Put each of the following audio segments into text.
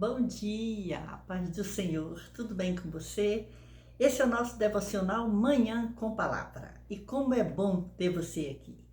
Bom dia, paz do Senhor, tudo bem com você? Esse é o nosso devocional Manhã com Palavra. E como é bom ter você aqui.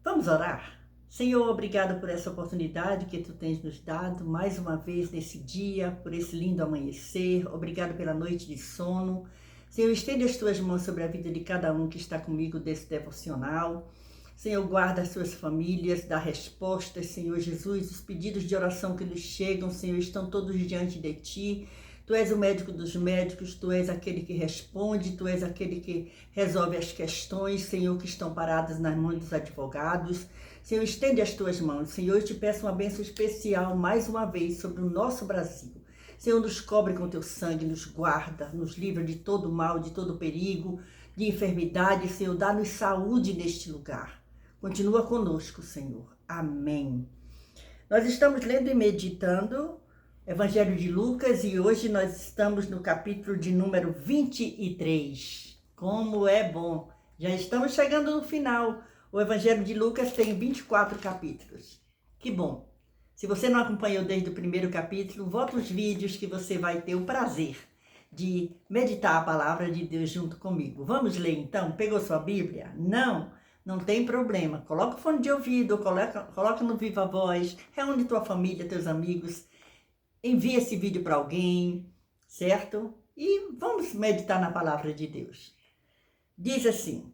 Vamos orar? Senhor, obrigado por essa oportunidade que tu tens nos dado mais uma vez nesse dia, por esse lindo amanhecer. Obrigado pela noite de sono. Senhor, estende as tuas mãos sobre a vida de cada um que está comigo desse devocional. Senhor, guarda as suas famílias, dá respostas, Senhor Jesus. Os pedidos de oração que nos chegam, Senhor, estão todos diante de Ti. Tu és o médico dos médicos, Tu és aquele que responde, Tu és aquele que resolve as questões, Senhor, que estão paradas nas mãos dos advogados. Senhor, estende as Tuas mãos. Senhor, eu te peço uma bênção especial, mais uma vez, sobre o nosso Brasil. Senhor, nos cobre com Teu sangue, nos guarda, nos livra de todo mal, de todo perigo, de enfermidade. Senhor, dá-nos saúde neste lugar. Continua conosco, Senhor. Amém. Nós estamos lendo e meditando Evangelho de Lucas e hoje nós estamos no capítulo de número 23. Como é bom! Já estamos chegando no final. O Evangelho de Lucas tem 24 capítulos. Que bom! Se você não acompanhou desde o primeiro capítulo, volta os vídeos que você vai ter o prazer de meditar a palavra de Deus junto comigo. Vamos ler então? Pegou sua Bíblia? Não? Não tem problema, coloca o fone de ouvido, coloca no Viva Voz, reúne tua família, teus amigos, envia esse vídeo para alguém, certo? E vamos meditar na palavra de Deus. Diz assim: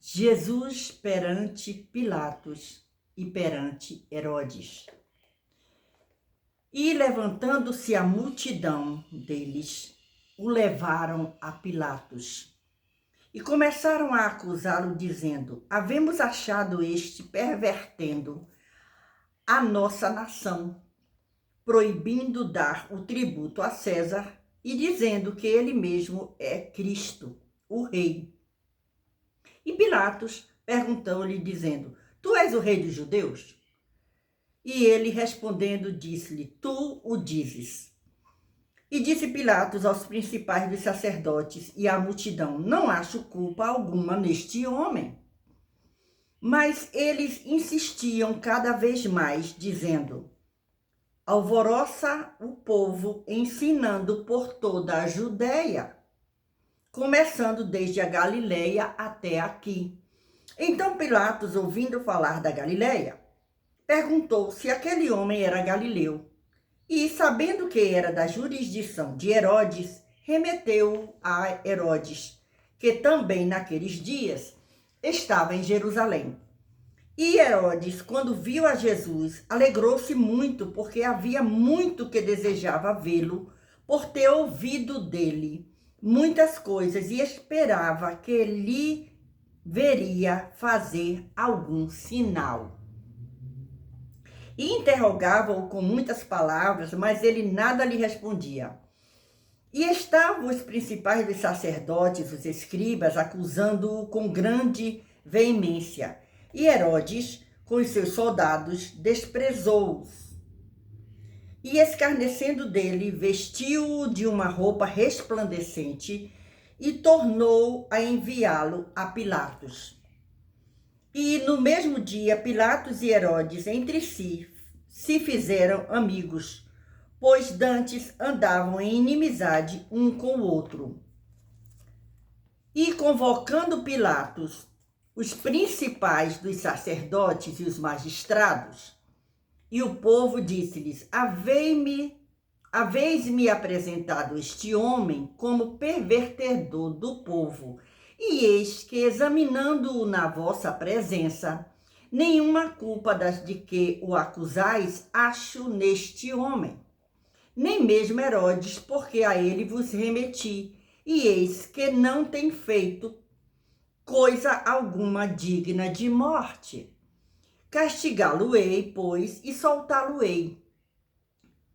Jesus perante Pilatos e perante Herodes. E levantando-se a multidão deles, o levaram a Pilatos. E começaram a acusá-lo, dizendo: havemos achado este pervertendo a nossa nação, proibindo dar o tributo a César e dizendo que ele mesmo é Cristo, o rei. E Pilatos perguntou-lhe, dizendo: tu és o rei dos judeus? E ele respondendo disse-lhe: tu o dizes. E disse Pilatos aos principais dos sacerdotes e à multidão: não acho culpa alguma neste homem. Mas eles insistiam cada vez mais, dizendo: alvoroça o povo, ensinando por toda a Judéia, começando desde a Galileia até aqui. Então Pilatos, ouvindo falar da Galileia, perguntou se aquele homem era galileu. E, sabendo que era da jurisdição de Herodes, remeteu-o a Herodes, que também naqueles dias estava em Jerusalém. E Herodes, quando viu a Jesus, alegrou-se muito, porque havia muito que desejava vê-lo, por ter ouvido dele muitas coisas, e esperava que lhe veria fazer algum sinal. E interrogava-o com muitas palavras, mas ele nada lhe respondia. E estavam os principais dos sacerdotes, os escribas, acusando-o com grande veemência. E Herodes, com os seus soldados, desprezou-os. E escarnecendo dele, vestiu-o de uma roupa resplandecente e tornou a enviá-lo a Pilatos. E no mesmo dia, Pilatos e Herodes entre si se fizeram amigos, pois dantes andavam em inimizade um com o outro. E convocando Pilatos, os principais dos sacerdotes e os magistrados, e o povo disse-lhes: haveis-me apresentado este homem como pervertedor do povo, e eis que, examinando-o na vossa presença, nenhuma culpa das de que o acusais acho neste homem, nem mesmo Herodes, porque a ele vos remeti, e eis que não tem feito coisa alguma digna de morte. Castigá-lo-ei, pois, e soltá-lo-ei.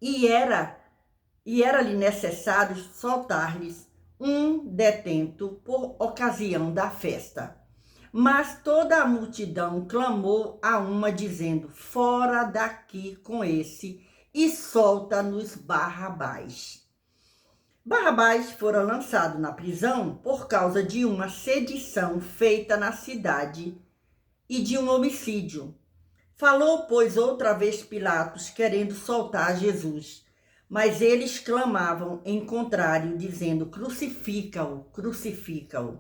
E era-lhe necessário soltar-lhes um detento por ocasião da festa. Mas toda a multidão clamou a uma, dizendo: fora daqui com esse, e solta-nos Barrabás. Barrabás fora lançado na prisão por causa de uma sedição feita na cidade e de um homicídio Falou, pois, outra vez Pilatos, querendo soltar Jesus. Mas eles clamavam em contrário, dizendo: crucifica-o, crucifica-o.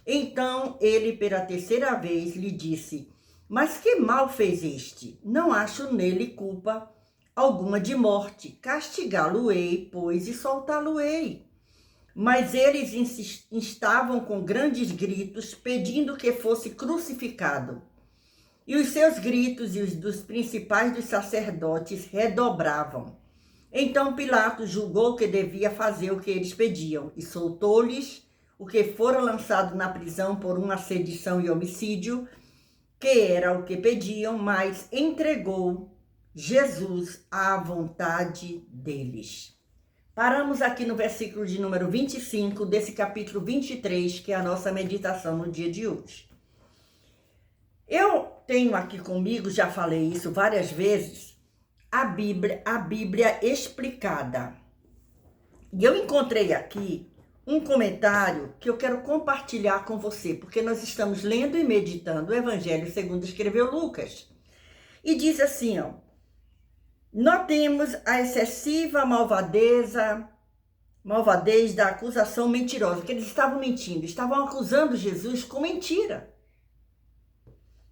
Então ele, pela terceira vez, lhe disse: mas que mal fez este? Não acho nele culpa alguma de morte. Castigá-lo-ei, pois, e soltá-lo-ei. Mas eles instavam com grandes gritos, pedindo que fosse crucificado. E os seus gritos e os dos principais dos sacerdotes redobravam. Então Pilatos julgou que devia fazer o que eles pediam e soltou-lhes o que fora lançado na prisão por uma sedição e homicídio, que era o que pediam, mas entregou Jesus à vontade deles. Paramos aqui no versículo de número 25 desse capítulo 23, que é a nossa meditação no dia de hoje. Eu tenho aqui comigo, já falei isso várias vezes, a Bíblia explicada. E eu encontrei aqui um comentário que eu quero compartilhar com você, porque nós estamos lendo e meditando o Evangelho segundo escreveu Lucas. E diz assim, ó: notemos a excessiva malvadez da acusação mentirosa, que eles estavam mentindo, estavam acusando Jesus com mentira.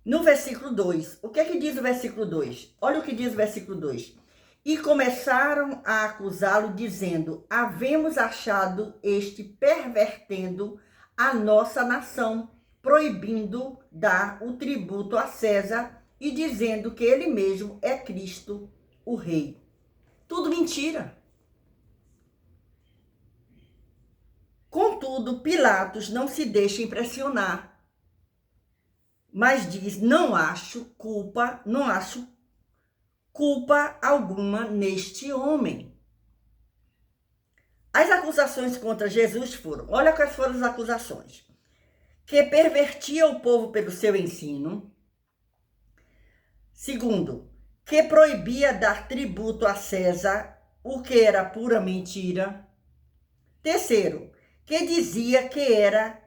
No versículo 2, o que é que diz o versículo 2? Olha o que diz o versículo 2. E começaram a acusá-lo, dizendo: havemos achado este pervertendo a nossa nação, proibindo dar o tributo a César e dizendo que ele mesmo é Cristo, o Rei. Tudo mentira. Contudo, Pilatos não se deixa impressionar, mas diz: não acho culpa alguma neste homem. As acusações contra Jesus foram, olha quais foram as acusações: que pervertia o povo pelo seu ensino. Segundo, que proibia dar tributo a César, o que era pura mentira. Terceiro, que dizia que era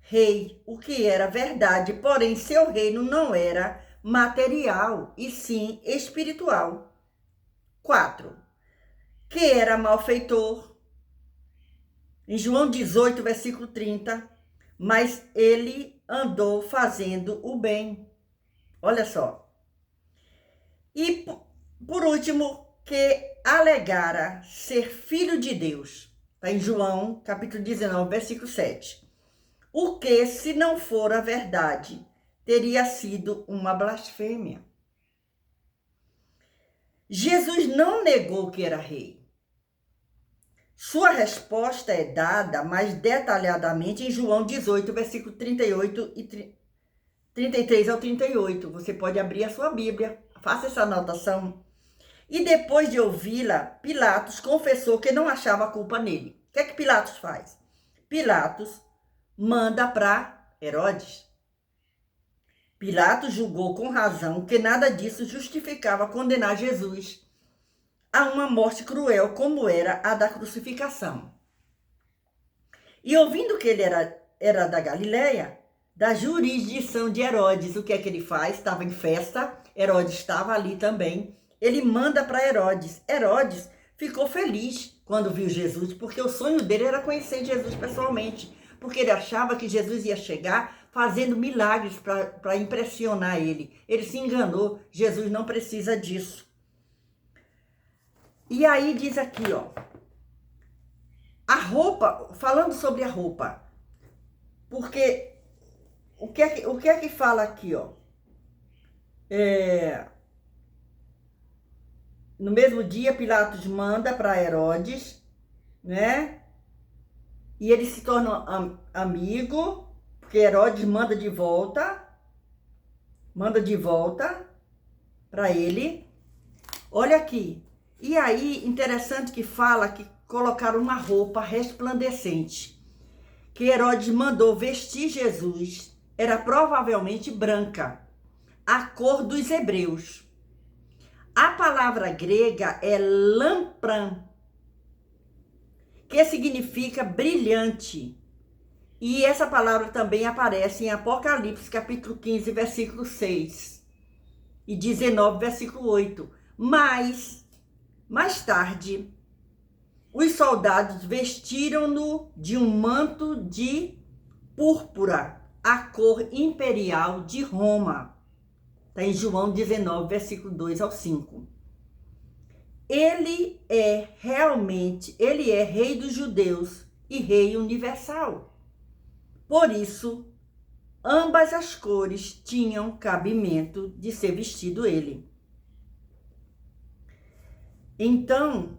rei, o que era verdade, porém seu reino não era material, e sim espiritual. 4, que era malfeitor. Em João 18, versículo 30, mas ele andou fazendo o bem. Olha só. E, por último, que alegara ser filho de Deus. Está em João, capítulo 19, versículo 7. O que, se não for a verdade, teria sido uma blasfêmia. Jesus não negou que era rei. Sua resposta é dada mais detalhadamente em João 18, versículo 38 e 33 ao 38. Você pode abrir a sua Bíblia, faça essa anotação. E depois de ouvi-la, Pilatos confessou que não achava culpa nele. O que é que Pilatos faz? Pilatos manda para Herodes. Pilatos julgou com razão que nada disso justificava condenar Jesus a uma morte cruel como era a da crucificação. E ouvindo que ele era da Galileia, da jurisdição de Herodes, o que é que ele faz? Estava em festa, Herodes estava ali também. Ele manda para Herodes. Herodes ficou feliz quando viu Jesus, porque o sonho dele era conhecer Jesus pessoalmente, porque ele achava que Jesus ia chegar fazendo milagres para impressionar ele. Ele se enganou, Jesus não precisa disso. E aí diz aqui, ó, a roupa, falando sobre a roupa, porque o que é que fala aqui, ó? No mesmo dia, Pilatos manda para Herodes, né? E ele se torna amigo, porque Herodes manda de volta para ele. Olha aqui. E aí, interessante que fala que colocaram uma roupa resplandecente, que Herodes mandou vestir Jesus, era provavelmente branca, a cor dos hebreus. A palavra grega é lampran, que significa brilhante. E essa palavra também aparece em Apocalipse, capítulo 15, versículo 6. e 19, versículo 8. Mas, mais tarde, os soldados vestiram-no de um manto de púrpura, a cor imperial de Roma. Está em João 19, versículo 2 ao 5. Ele é rei dos judeus e rei universal. Por isso, ambas as cores tinham cabimento de ser vestido ele. Então,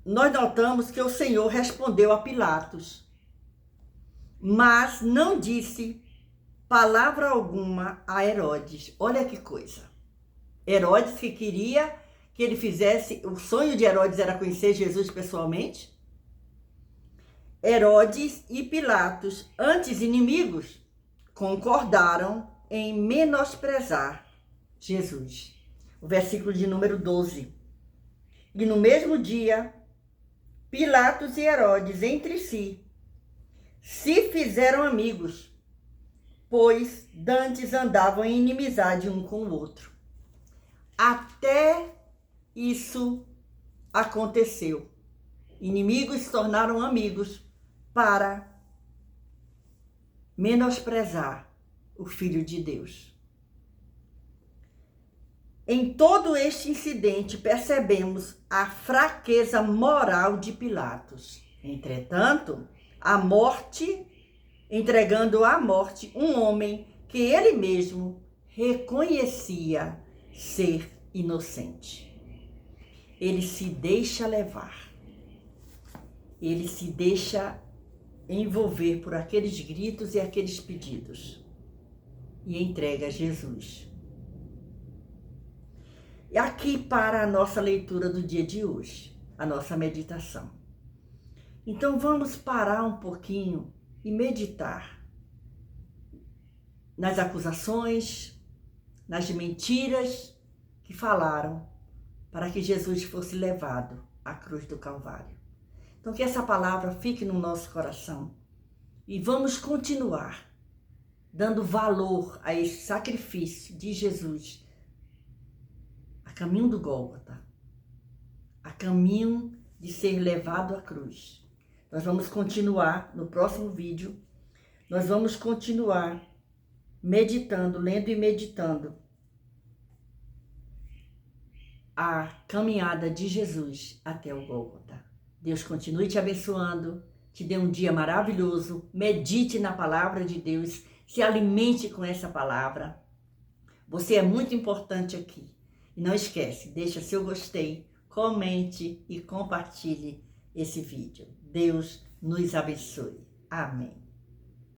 nós notamos que o Senhor respondeu a Pilatos, mas não disse palavra alguma a Herodes. Olha que coisa. Herodes que queria que ele fizesse, o sonho de Herodes era conhecer Jesus pessoalmente. Herodes e Pilatos, antes inimigos, concordaram em menosprezar Jesus. O versículo de número 12. E no mesmo dia, Pilatos e Herodes entre si se fizeram amigos, pois dantes andavam em inimizade um com o outro. Até isso aconteceu. Inimigos se tornaram amigos para menosprezar o Filho de Deus. Em todo este incidente, percebemos a fraqueza moral de Pilatos. Entretanto, entregando à morte um homem que ele mesmo reconhecia ser inocente. Ele se deixa levar. Ele se deixa envolver por aqueles gritos e aqueles pedidos e entrega Jesus. E aqui para a nossa leitura do dia de hoje, a nossa meditação. Então vamos parar um pouquinho e meditar nas acusações, nas mentiras que falaram para que Jesus fosse levado à cruz do Calvário. Então que essa palavra fique no nosso coração e vamos continuar dando valor a esse sacrifício de Jesus a caminho do Gólgota, a caminho de ser levado à cruz. Nós vamos continuar no próximo vídeo, nós vamos continuar meditando, lendo e meditando a caminhada de Jesus até o Gólgota. Deus continue te abençoando, te dê um dia maravilhoso, medite na palavra de Deus, se alimente com essa palavra. Você é muito importante aqui. E não esquece, deixa seu gostei, comente e compartilhe esse vídeo. Deus nos abençoe. Amém.